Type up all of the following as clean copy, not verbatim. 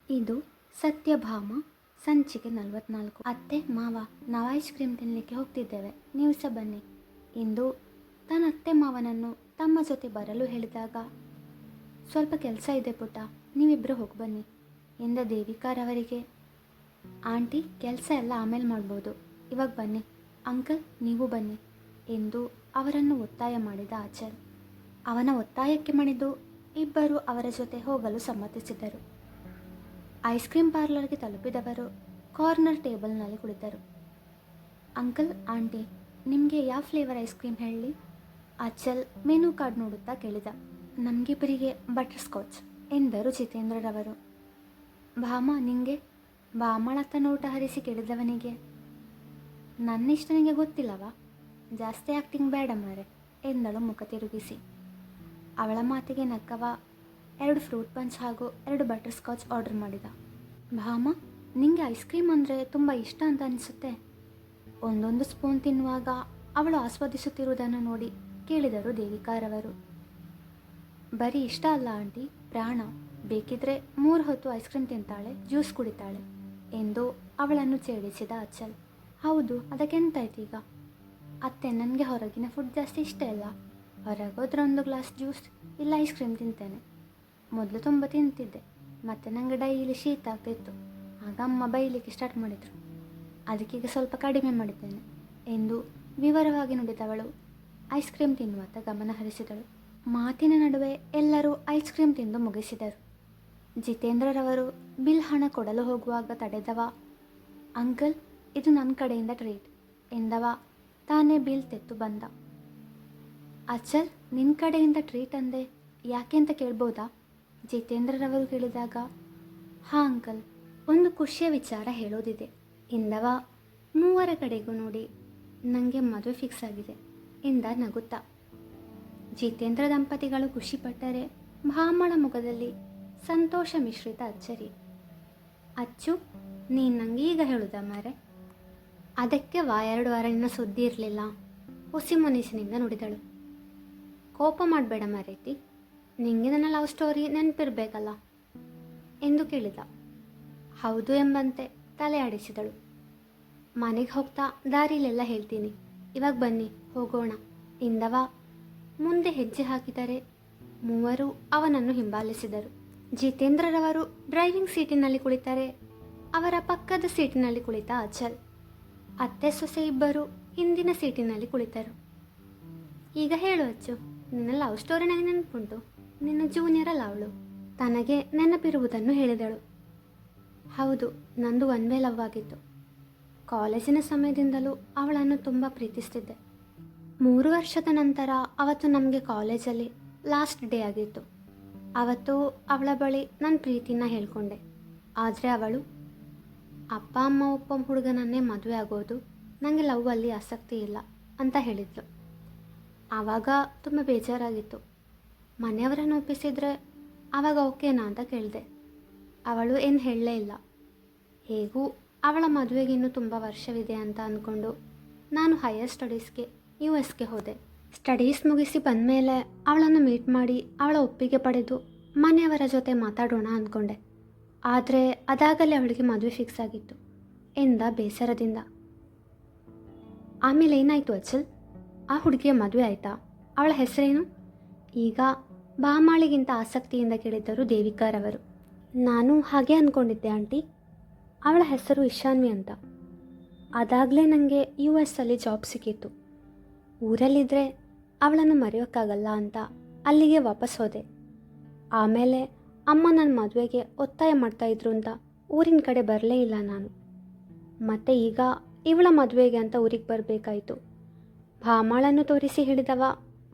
ಇದು ಸತ್ಯಭಾಮ ಸಂಚಿಕೆ 44. ಅತ್ತೆ ಮಾವ, ನಾವು ಐಸ್ ಕ್ರೀಮ್ ತಿನ್ನಲಿಕ್ಕೆ ಹೋಗ್ತಿದ್ದೇವೆ, ನೀವು ಸಹ ಬನ್ನಿ ಎಂದು ತನ್ನ ಅತ್ತೆ ಮಾವನನ್ನು ತಮ್ಮ ಜೊತೆ ಬರಲು ಹೇಳಿದಾಗ, ಸ್ವಲ್ಪ ಕೆಲಸ ಇದೆ ಪುಟ್ಟ, ನೀವಿಬ್ಬರು ಹೋಗಿ ಬನ್ನಿ ಎಂದ ದೇವಿಕಾರವರಿಗೆ. ಆಂಟಿ, ಕೆಲಸ ಎಲ್ಲ ಆಮೇಲೆ ಮಾಡ್ಬೋದು, ಇವಾಗ ಬನ್ನಿ. ಅಂಕಲ್, ನೀವು ಬನ್ನಿ ಎಂದು ಅವರನ್ನು ಒತ್ತಾಯ ಮಾಡಿದ ಅಚಲ್. ಅವನ ಒತ್ತಾಯಕ್ಕೆ ಮಣಿದು ಇಬ್ಬರು ಅವರ ಜೊತೆ ಹೋಗಲು ಸಮ್ಮತಿಸಿದರು. ಐಸ್ ಕ್ರೀಮ್ ಪಾರ್ಲರ್ಗೆ ತಲುಪಿದವರು ಕಾರ್ನರ್ ಟೇಬಲ್ನಲ್ಲಿ ಕುಳಿತರು. ಅಂಕಲ್, ಆಂಟಿ, ನಿಮಗೆ ಯಾವ ಫ್ಲೇವರ್ ಐಸ್ ಕ್ರೀಮ್ ಹೇಳಿ? ಅಚಲ್ ಮೆನು ಕಾರ್ಡ್ ನೋಡುತ್ತಾ ಕೇಳಿದ. ನಮಗಿಬ್ಬರಿಗೆ ಬಟರ್ ಸ್ಕಾಚ್ ಎಂದರು ಜಿತೇಂದ್ರರವರು. ಭಾಮ, ನಿಂಗೆ? ಭಾಮಳತ್ತ ನೋಟ ಹರಿಸಿ ಕೇಳಿದವನಿಗೆ, ನನ್ನಿಷ್ಟ ನಿಮಗೆ ಗೊತ್ತಿಲ್ಲವಾ? ಜಾಸ್ತಿ ಆ್ಯಕ್ಟಿಂಗ್ ಬೇಡ ಮಾರೆ ಎಂದಳು ಮುಖ ತಿರುಗಿಸಿ. ಅವಳ ಮಾತಿಗೆ ನಕ್ಕವ 2 ಫ್ರೂಟ್ ಪಂಚ್ ಹಾಗೂ 2 ಬಟರ್ ಸ್ಕಾಚ್ ಆರ್ಡರ್ ಮಾಡಿದ. ಭಾಮ, ನಿಂಗೆ ಐಸ್ ಕ್ರೀಮ್ ಅಂದರೆ ತುಂಬ ಇಷ್ಟ ಅಂತ ಅನಿಸುತ್ತೆ. ಒಂದೊಂದು ಸ್ಪೂನ್ ತಿನ್ನುವಾಗ ಅವಳು ಆಸ್ವಾದಿಸುತ್ತಿರುವುದನ್ನು ನೋಡಿ ಕೇಳಿದರು ದೇವಿಕಾರವರು. ಬರೀ ಇಷ್ಟ ಅಲ್ಲ ಆಂಟಿ, ಪ್ರಾಣ. ಬೇಕಿದ್ರೆ 3 ಹೊತ್ತು ಐಸ್ ಕ್ರೀಮ್ ತಿಂತಾಳೆ, ಜ್ಯೂಸ್ ಕುಡಿತಾಳೆ ಎಂದು ಅವಳನ್ನು ಛೇಡಿಸಿದ ಅಚಲ್. ಹೌದು, ಅದಕ್ಕೆಂತಾಯ್ತು ಈಗ? ಅತ್ತೆ, ನನಗೆ ಹೊರಗಿನ ಫುಡ್ ಜಾಸ್ತಿ ಇಷ್ಟ ಇಲ್ಲ. ಹೊರಗೋದ್ರೆ 1 ಗ್ಲಾಸ್ ಜ್ಯೂಸ್ ಇಲ್ಲ ಐಸ್ ಕ್ರೀಮ್ ತಿಂತೇನೆ. ಮೊದಲು ತುಂಬ ತಿಂತಿದ್ದೆ, ಮತ್ತು ನನಗೆ ಡೈಲಿ ಶೀತ ಆಗ್ತಿತ್ತು. ಆಗ ಅಮ್ಮ ಬೈಲಿಕ್ಕೆ ಸ್ಟಾರ್ಟ್ ಮಾಡಿದರು. ಅದಕ್ಕೀಗ ಸ್ವಲ್ಪ ಕಡಿಮೆ ಮಾಡಿದ್ದೇನೆ ಎಂದು ವಿವರವಾಗಿ ನುಡಿದವಳು ಐಸ್ ಕ್ರೀಮ್ ತಿನ್ನುವತ್ತ ಗಮನ ಹರಿಸಿದಳು. ಮಾತಿನ ನಡುವೆ ಎಲ್ಲರೂ ಐಸ್ ಕ್ರೀಮ್ ತಿಂದು ಮುಗಿಸಿದರು. ಜಿತೇಂದ್ರರವರು ಬಿಲ್ ಹಣ ಕೊಡಲು ಹೋಗುವಾಗ ತಡೆದವ. ಅಂಕಲ್, ಇದು ನನ್ನ ಕಡೆಯಿಂದ ಟ್ರೀಟ್ ಎಂದವ ತಾನೇ ಬಿಲ್ ತೆತ್ತು ಬಂದ. ಅಚಲ್, ನಿನ್ನ ಕಡೆಯಿಂದ ಟ್ರೀಟ್ ಅಂದೆ, ಯಾಕೆ ಅಂತ ಕೇಳ್ಬೋದಾ? ಜಿತೇಂದ್ರರವರು ಕೇಳಿದಾಗ, ಹಾಂ ಅಂಕಲ್, ಒಂದು ಖುಷಿಯ ವಿಚಾರ ಹೇಳೋದಿದೆ ಎಂದವ ಮೂವರ ಕಡೆಗೂ ನೋಡಿ. ನನಗೆ ಮದುವೆ ಫಿಕ್ಸ್ ಆಗಿದೆ ಎಂದ ನಗುತ್ತಾ. ಜಿತೇಂದ್ರ ದಂಪತಿಗಳು ಖುಷಿಪಟ್ಟರೆ ಭಾಮಳ ಮುಖದಲ್ಲಿ ಸಂತೋಷ ಮಿಶ್ರಿತ ಅಚ್ಚರಿ. ಅಚ್ಚು, ನೀನು ನಂಗೆ ಈಗ ಹೇಳುದ ಮಾರೆ? ಅದಕ್ಕೆ 2 ವಾರ ನಿನ್ನ ಸುದ್ದಿ ಇರಲಿಲ್ಲ, ಹುಸಿ ಮುನಿಸಿನಿಂದ ನುಡಿದಳು. ಕೋಪ ಮಾಡಬೇಡ ಮಾರೇತಿ, ನಿಂಗೆ ನನ್ನ ಲವ್ ಸ್ಟೋರಿ ನೆನಪಿರ್ಬೇಕಲ್ಲ ಎಂದು ಕೇಳಿದ. ಹೌದು ಎಂಬಂತೆ ತಲೆ ಆಡಿಸಿದಳು. ಮನೆಗೆ ಹೋಗ್ತಾ ದಾರಿಲೆಲ್ಲ ಹೇಳ್ತೀನಿ, ಇವಾಗ ಬನ್ನಿ ಹೋಗೋಣ ಎಂದವ ಮುಂದೆ ಹೆಜ್ಜೆ ಹಾಕಿದರೆ ಮೂವರು ಅವನನ್ನು ಹಿಂಬಾಲಿಸಿದರು. ಜಿತೇಂದ್ರರವರು ಡ್ರೈವಿಂಗ್ ಸೀಟಿನಲ್ಲಿ ಕುಳಿತರೆ ಅವರ ಪಕ್ಕದ ಸೀಟಿನಲ್ಲಿ ಕುಳಿತ ಅಚಲ್. ಅತ್ತೆ ಸೊಸೆ ಇಬ್ಬರು ಹಿಂದಿನ ಸೀಟಿನಲ್ಲಿ ಕುಳಿತರು. ಈಗ ಹೇಳು ಅಚ್ಚು, ನಿನ್ನ ಲವ್ ಸ್ಟೋರಿ ನನಗೆ ನೆನಪುಂಟು, ನಿನ್ನ ಜೂನಿಯರ್ ಅಲ್ಲ ಅವಳು? ತನಗೆ ನೆನಪಿರುವುದನ್ನು ಹೇಳಿದಳು. ಹೌದು, ನಂದು 1 ವೇ ಲವ್ ಆಗಿತ್ತು. ಕಾಲೇಜಿನ ಸಮಯದಿಂದಲೂ ಅವಳನ್ನು ತುಂಬ ಪ್ರೀತಿಸ್ತಿದ್ದೆ. 3 ವರ್ಷದ ನಂತರ ಅವತ್ತು ನಮಗೆ ಕಾಲೇಜಲ್ಲಿ ಲಾಸ್ಟ್ ಡೇ ಆಗಿತ್ತು. ಅವತ್ತು ಅವಳ ಬಳಿ ನನ್ನ ಪ್ರೀತಿನ ಹೇಳ್ಕೊಂಡೆ. ಆದರೆ ಅವಳು, ಅಪ್ಪ ಅಮ್ಮ ಒಬ್ಬ ಹುಡುಗನನ್ನೇ ಮದುವೆ ಆಗೋದು, ನನಗೆ ಲವ್ವಲ್ಲಿ ಆಸಕ್ತಿ ಇಲ್ಲ ಅಂತ ಹೇಳಿದ್ಲು. ಆವಾಗ ತುಂಬ ಬೇಜಾರಾಗಿತ್ತು. ಮನೆಯವರನ್ನು ಒಪ್ಪಿಸಿದರೆ ಆವಾಗ ಓಕೆನಾ ಅಂತ ಕೇಳಿದೆ. ಅವಳು ಏನು ಹೇಳಲೇ ಇಲ್ಲ. ಹೇಗೂ ಅವಳ ಮದುವೆಗೆ ಇನ್ನೂ ತುಂಬ ವರ್ಷವಿದೆ ಅಂತ ಅಂದ್ಕೊಂಡು ನಾನು ಹೈಯರ್ ಸ್ಟಡೀಸ್ಗೆ US ಗೆ ಹೋದೆ. ಸ್ಟಡೀಸ್ ಮುಗಿಸಿ ಬಂದಮೇಲೆ ಅವಳನ್ನು ಮೀಟ್ ಮಾಡಿ ಅವಳ ಒಪ್ಪಿಗೆ ಪಡೆದು ಮನೆಯವರ ಜೊತೆ ಮಾತಾಡೋಣ ಅಂದ್ಕೊಂಡೆ. ಆದರೆ ಅದಾಗಲೇ ಅವಳಿಗೆ ಮದುವೆ ಫಿಕ್ಸ್ ಆಗಿತ್ತು ಎಂದ ಬೇಸರದಿಂದ. ಆಮೇಲೆ ಏನಾಯಿತು ಅಚಲ್? ಆ ಹುಡುಗಿಯ ಮದುವೆ ಆಯಿತಾ? ಅವಳ ಹೆಸರೇನು? ಈಗ ಭಾಮಾಳಿಗಿಂತ ಆಸಕ್ತಿಯಿಂದ ಕೇಳಿದ್ದರು ದೇವಿಕಾರವರು. ನಾನು ಹಾಗೆ ಅಂದ್ಕೊಂಡಿದ್ದೆ ಆಂಟಿ. ಅವಳ ಹೆಸರು ಇಶಾನ್ವಿ ಅಂತ. ಅದಾಗಲೇ ನನಗೆ US ಅಲ್ಲಿ ಜಾಬ್ ಸಿಕ್ಕಿತ್ತು. ಊರಲ್ಲಿದ್ದರೆ ಅವಳನ್ನು ಮರೆಯೋಕ್ಕಾಗಲ್ಲ ಅಂತ ಅಲ್ಲಿಗೆ ವಾಪಸ್ ಹೋದೆ. ಆಮೇಲೆ ಅಮ್ಮ ನನ್ನ ಮದುವೆಗೆ ಒತ್ತಾಯ ಮಾಡ್ತಾಯಿದ್ರು ಅಂತ ಊರಿನ ಕಡೆ ಬರಲೇ ಇಲ್ಲ ನಾನು. ಮತ್ತು ಈಗ ಇವಳ ಮದುವೆಗೆ ಅಂತ ಊರಿಗೆ ಬರಬೇಕಾಯಿತು. ಭಾಮಾಳನ್ನು ತೋರಿಸಿ ಹೇಳಿದವ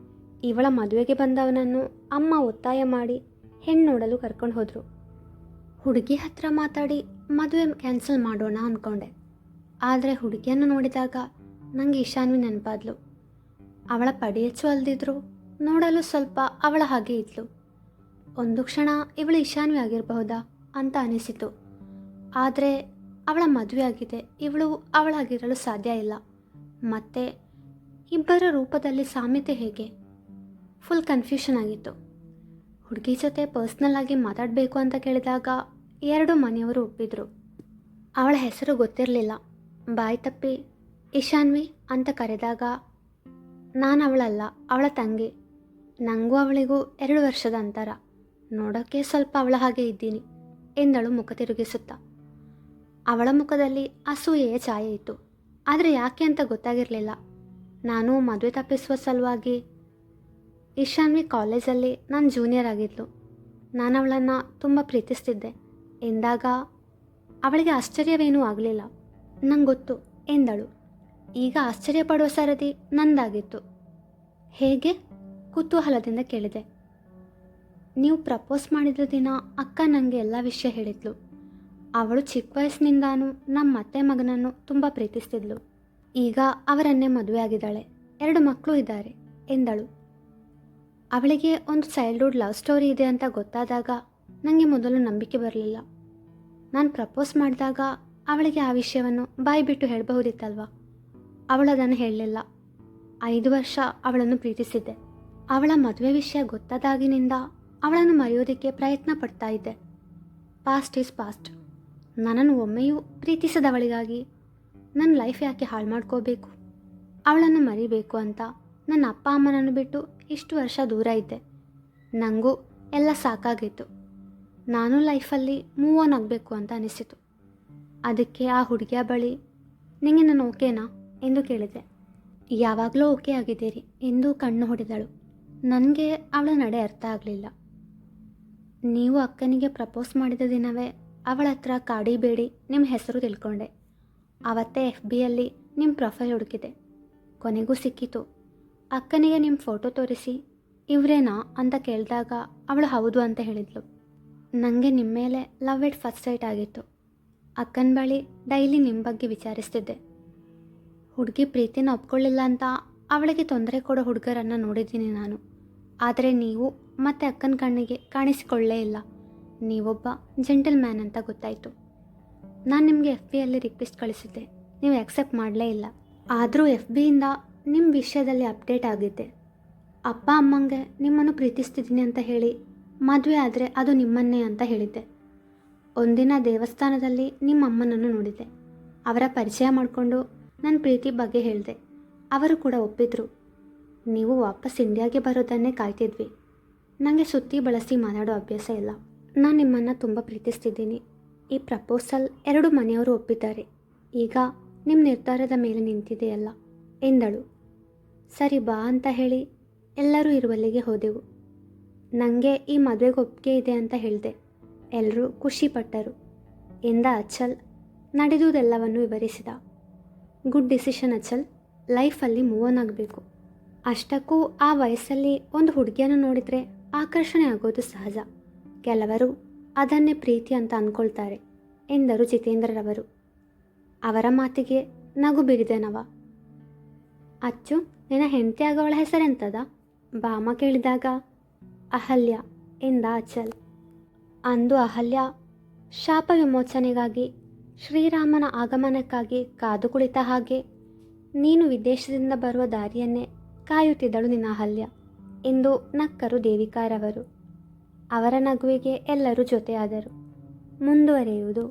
ಇವಳ ಮದುವೆಗೆ ಬಂದವನನ್ನು ಅಮ್ಮ ಒತ್ತಾಯ ಮಾಡಿ ಹೆಣ್ಣು ನೋಡಲು ಕರ್ಕೊಂಡು ಹೋದರು. ಹುಡುಗಿ ಹತ್ರ ಮಾತಾಡಿ ಮದುವೆ ಕ್ಯಾನ್ಸಲ್ ಮಾಡೋಣ ಅಂದ್ಕೊಂಡೆ. ಆದರೆ ಹುಡುಗಿಯನ್ನು ನೋಡಿದಾಗ ನನಗೆ ಇಶಾನ್ವಿ ನೆನಪಾದ್ಲು. ಅವಳ ಪಡಿ ಹೆಚ್ಚು ಅಲ್ದಿದ್ರು ನೋಡಲು ಸ್ವಲ್ಪ ಅವಳ ಹಾಗೆ ಇದ್ಲು. ಒಂದು ಕ್ಷಣ ಇವಳು ಇಶಾನ್ವಿ ಆಗಿರಬಹುದಾ ಅಂತ ಅನಿಸಿತು. ಆದರೆ ಅವಳ ಮದುವೆ ಆಗಿದೆ, ಇವಳು ಅವಳಾಗಿರಲು ಸಾಧ್ಯ ಇಲ್ಲ. ಮತ್ತು ಇಬ್ಬರ ರೂಪದಲ್ಲಿ ಸಾಮ್ಯತೆ ಹೇಗೆ? ಫುಲ್ ಕನ್ಫ್ಯೂಷನ್ ಆಗಿತ್ತು. ಹುಡುಗಿ ಜೊತೆ ಪರ್ಸ್ನಲ್ ಆಗಿ ಮಾತಾಡಬೇಕು ಅಂತ ಕೇಳಿದಾಗ ಎರಡು ಮನೆಯವರು ಒಪ್ಪಿದ್ರು. ಅವಳ ಹೆಸರು ಗೊತ್ತಿರಲಿಲ್ಲ. ಬಾಯಿ ತಪ್ಪಿ ಇಶಾನ್ವಿ ಅಂತ ಕರೆದಾಗ ನಾನು ಅವಳಲ್ಲ, ಅವಳ ತಂಗಿ. ನನಗೂ ಅವಳಿಗೂ 2 ವರ್ಷದ ಅಂತರ. ನೋಡೋಕ್ಕೆ ಸ್ವಲ್ಪ ಅವಳ ಹಾಗೆ ಇದ್ದೀನಿ ಎಂದಳು ಮುಖ ತಿರುಗಿಸುತ್ತಾ. ಅವಳ ಮುಖದಲ್ಲಿ ಅಸೂಯೆಯ ಛಾಯೆ ಇತ್ತು. ಆದರೆ ಯಾಕೆ ಅಂತ ಗೊತ್ತಾಗಿರಲಿಲ್ಲ. ನಾನು ಮದುವೆ ತಪ್ಪಿಸುವ ಸಲುವಾಗಿ ಇಶಾನ್ವಿ ಕಾಲೇಜಲ್ಲಿ ನಾನು ಜೂನಿಯರ್ ಆಗಿದ್ಲು. ನಾನು ಅವಳನ್ನು ತುಂಬ ಪ್ರೀತಿಸ್ತಿದ್ದೆ ಎಂದಾಗ ಅವಳಿಗೆ ಆಶ್ಚರ್ಯವೇನೂ ಆಗಲಿಲ್ಲ. ನಂಗೆ ಗೊತ್ತು ಎಂದಳು. ಈಗ ಆಶ್ಚರ್ಯಪಡುವ ಸರದಿ ನಂದಾಗಿತ್ತು. ಹೇಗೆ? ಕುತೂಹಲದಿಂದ ಕೇಳಿದೆ. ನೀವು ಪ್ರಪೋಸ್ ಮಾಡಿದ ದಿನ ಅಕ್ಕ ನನಗೆ ಎಲ್ಲ ವಿಷಯ ಹೇಳಿದ್ಲು. ಅವಳು ಚಿಕ್ಕ ವಯಸ್ಸಿನಿಂದಾನು ನಮ್ಮ ಅತ್ತೆ ಮಗನನ್ನು ತುಂಬ ಪ್ರೀತಿಸ್ತಿದ್ಲು. ಈಗ ಅವರನ್ನೇ ಮದುವೆ ಆಗಿದ್ದಾಳೆ, 2 ಮಕ್ಕಳು ಇದ್ದಾರೆ ಎಂದಳು. ಅವಳಿಗೆ ಒಂದು ಚೈಲ್ಡ್ಹುಡ್ ಲವ್ ಸ್ಟೋರಿ ಇದೆ ಅಂತ ಗೊತ್ತಾದಾಗ ನನಗೆ ಮೊದಲು ನಂಬಿಕೆ ಬರಲಿಲ್ಲ. ನಾನು ಪ್ರಪೋಸ್ ಮಾಡಿದಾಗ ಅವಳಿಗೆ ಆ ವಿಷಯವನ್ನು ಬಾಯಿ ಬಿಟ್ಟು ಹೇಳಬಹುದಿತ್ತಲ್ವ. ಅವಳು ಅದನ್ನು ಹೇಳಲಿಲ್ಲ. 5 ವರ್ಷ ಅವಳನ್ನು ಪ್ರೀತಿಸಿದ್ದೆ. ಅವಳ ಮದುವೆ ವಿಷಯ ಗೊತ್ತಾದಾಗಿನಿಂದ ಅವಳನ್ನು ಮರೆಯೋದಕ್ಕೆ ಪ್ರಯತ್ನ ಪಡ್ತಾ ಇದ್ದೆ. Past is past. ನನ್ನನ್ನು ಒಮ್ಮೆಯೂ ಪ್ರೀತಿಸಿದವಳಿಗಾಗಿ ನನ್ನ ಲೈಫ್ ಯಾಕೆ ಹಾಳು ಮಾಡ್ಕೋಬೇಕು? ಅವಳನ್ನು ಮರಿಬೇಕು ಅಂತ ನನ್ನ ಅಪ್ಪ ಅಮ್ಮನನ್ನು ಬಿಟ್ಟು ಇಷ್ಟು ವರ್ಷ ದೂರ ಇದ್ದೆ. ನನಗೂ ಎಲ್ಲ ಸಾಕಾಗಿತ್ತು. ನಾನು ಲೈಫಲ್ಲಿ ಮೂವ್ ಆನ್ ಆಗಬೇಕು ಅಂತ ಅನಿಸಿತು. ಅದಕ್ಕೆ ಆ ಹುಡುಗಿಯ ಬಳಿ ನಿಮಗೆ ನಾನು ಓಕೆನಾ ಎಂದು ಕೇಳಿದೆ. ಯಾವಾಗಲೂ ಓಕೆ ಆಗಿದ್ದೀರಿ ಎಂದು ಕಣ್ಣು ಹೊಡೆದಳು. ನನಗೆ ಅವಳ ನಡೆ ಅರ್ಥ ಆಗಲಿಲ್ಲ. ನೀವು ಅಕ್ಕನಿಗೆ ಪ್ರಪೋಸ್ ಮಾಡಿದ ದಿನವೇ ಅವಳ ಹತ್ರ ಕಾಡಿಬೇಡಿ ನಿಮ್ಮ ಹೆಸರು ತಿಳ್ಕೊಂಡೆ. ಆವತ್ತೇ FBಯಲ್ಲಿ ನಿಮ್ಮ ಪ್ರೊಫೈಲ್ ಹುಡುಕಿದೆ. ಕೊನೆಗೂ ಸಿಕ್ಕಿತು. ಅಕ್ಕನಿಗೆ ನಿಮ್ಮ ಫೋಟೋ ತೋರಿಸಿ ಇವರೇನಾ ಅಂತ ಕೇಳಿದಾಗ ಅವಳು ಹೌದು ಅಂತ ಹೇಳಿದ್ಲು. ನನಗೆ ನಿಮ್ಮ ಮೇಲೆ ಲವ್ ಎಟ್ ಫಸ್ಟ್ ಸೈಟ್ ಆಗಿತ್ತು. ಅಕ್ಕನ ಬಳಿ ಡೈಲಿ ನಿಮ್ಮ ಬಗ್ಗೆ ವಿಚಾರಿಸ್ತಿದ್ದೆ. ಹುಡುಗಿ ಪ್ರೀತಿನ ಒಪ್ಕೊಳ್ಳಿಲ್ಲ ಅಂತ ಅವಳಿಗೆ ತೊಂದರೆ ಕೊಡೋ ಹುಡುಗರನ್ನು ನೋಡಿದ್ದೀನಿ ನಾನು. ಆದರೆ ನೀವು ಮತ್ತೆ ಅಕ್ಕನ ಕಣ್ಣಿಗೆ ಕಾಣಿಸಿಕೊಳ್ಳೇ ಇಲ್ಲ. ನೀವೊಬ್ಬ ಜೆಂಟಲ್ ಮ್ಯಾನ್ ಅಂತ ಗೊತ್ತಾಯಿತು. ನಾನು ನಿಮಗೆ FBಯಲ್ಲಿ ರಿಕ್ವೆಸ್ಟ್ ಕಳಿಸಿದ್ದೆ, ನೀವು ಆಕ್ಸೆಪ್ಟ್ ಮಾಡಲೇ ಇಲ್ಲ. ಆದರೂ FBಯಿಂದ ನಿಮ್ಮ ವಿಷಯದಲ್ಲಿ ಅಪ್ಡೇಟ್ ಆಗಿದ್ದೆ. ಅಪ್ಪ ಅಮ್ಮಂಗೆ ನಿಮ್ಮನ್ನು ಪ್ರೀತಿಸ್ತಿದ್ದೀನಿ ಅಂತ ಹೇಳಿ ಮದುವೆ ಆದರೆ ಅದು ನಿಮ್ಮನ್ನೇ ಅಂತ ಹೇಳಿದ್ದೆ. ಒಂದಿನ ದೇವಸ್ಥಾನದಲ್ಲಿ ನಿಮ್ಮ ಅಮ್ಮನನ್ನು ನೋಡಿದ್ದೆ. ಅವರ ಪರಿಚಯ ಮಾಡಿಕೊಂಡು ನನ್ನ ಪ್ರೀತಿ ಬಗ್ಗೆ ಹೇಳಿದೆ. ಅವರು ಕೂಡ ಒಪ್ಪಿದ್ರು. ನೀವು ವಾಪಸ್ ಇಂಡಿಯಾಗೆ ಬರೋದನ್ನೇ ಕಾಯ್ತಿದ್ವಿ. ನನಗೆ ಸುತ್ತಿ ಬಳಸಿ ಮಾತಾಡೋ ಅಭ್ಯಾಸ ಇಲ್ಲ. ನಾನು ನಿಮ್ಮನ್ನು ತುಂಬ ಪ್ರೀತಿಸ್ತಿದ್ದೀನಿ. ಈ ಪ್ರಪೋಸಲ್ 2 ಮನೆಯವರು ಒಪ್ಪಿದ್ದಾರೆ. ಈಗ ನಿಮ್ಮ ನಿರ್ಧಾರದ ಮೇಲೆ ನಿಂತಿದೆಯಲ್ಲ ಎಂದಳು. ಸರಿ ಬಾ ಅಂತ ಹೇಳಿ ಎಲ್ಲರೂ ಇರುವಲ್ಲಿಗೆ ಹೋದೆವು. ನನಗೆ ಈ ಮದುವೆಗೆ ಒಪ್ಪಿಗೆ ಇದೆ ಅಂತ ಹೇಳಿದೆ. ಎಲ್ಲರೂ ಖುಷಿಪಟ್ಟರು ಎಂದ ಅಚಲ್ ನಡೆದುದೆಲ್ಲವನ್ನು ವಿವರಿಸಿದ. ಗುಡ್ ಡಿಸಿಷನ್ ಅಚಲ್, ಲೈಫಲ್ಲಿ ಮೂವ್ ಆನ್ ಆಗಬೇಕು. ಅಷ್ಟಕ್ಕೂ ಆ ವಯಸ್ಸಲ್ಲಿ ಒಂದು ಹುಡುಗಿಯನ್ನು ನೋಡಿದರೆ ಆಕರ್ಷಣೆ ಆಗೋದು ಸಹಜ. ಕೆಲವರು ಅದನ್ನೇ ಪ್ರೀತಿ ಅಂತ ಅಂದ್ಕೊಳ್ತಾರೆ ಎಂದರು ಜಿತೇಂದ್ರರವರು. ಅವರ ಮಾತಿಗೆ ನಗು ಬಿರಿದೆನವ. ಅಚ್ಚು, ನಿನ್ನ ಹೆಂಡತಿ ಆಗೋವಳ ಹೆಸರೆಂತದ? ಬಾಮ ಕೇಳಿದಾಗ ಅಹಲ್ಯ ಎಂದ ಅಚಲ್. ಅಂದು ಅಹಲ್ಯ ಶಾಪ ವಿಮೋಚನೆಗಾಗಿ ಶ್ರೀರಾಮನ ಆಗಮನಕ್ಕಾಗಿ ಕಾದು ಕುಳಿತ ಹಾಗೆ ನೀನು ವಿದೇಶದಿಂದ ಬರುವ ದಾರಿಯನ್ನೇ ಕಾಯುತ್ತಿದ್ದಳು ನಿನ್ನ ಅಹಲ್ಯ ಎಂದು ನಕ್ಕರು ದೇವಿಕಾರವರು. ಅವರ ನಗುವಿಗೆ ಎಲ್ಲರೂ ಜೊತೆಯಾದರು. ಮುಂದುವರೆಯುವುದು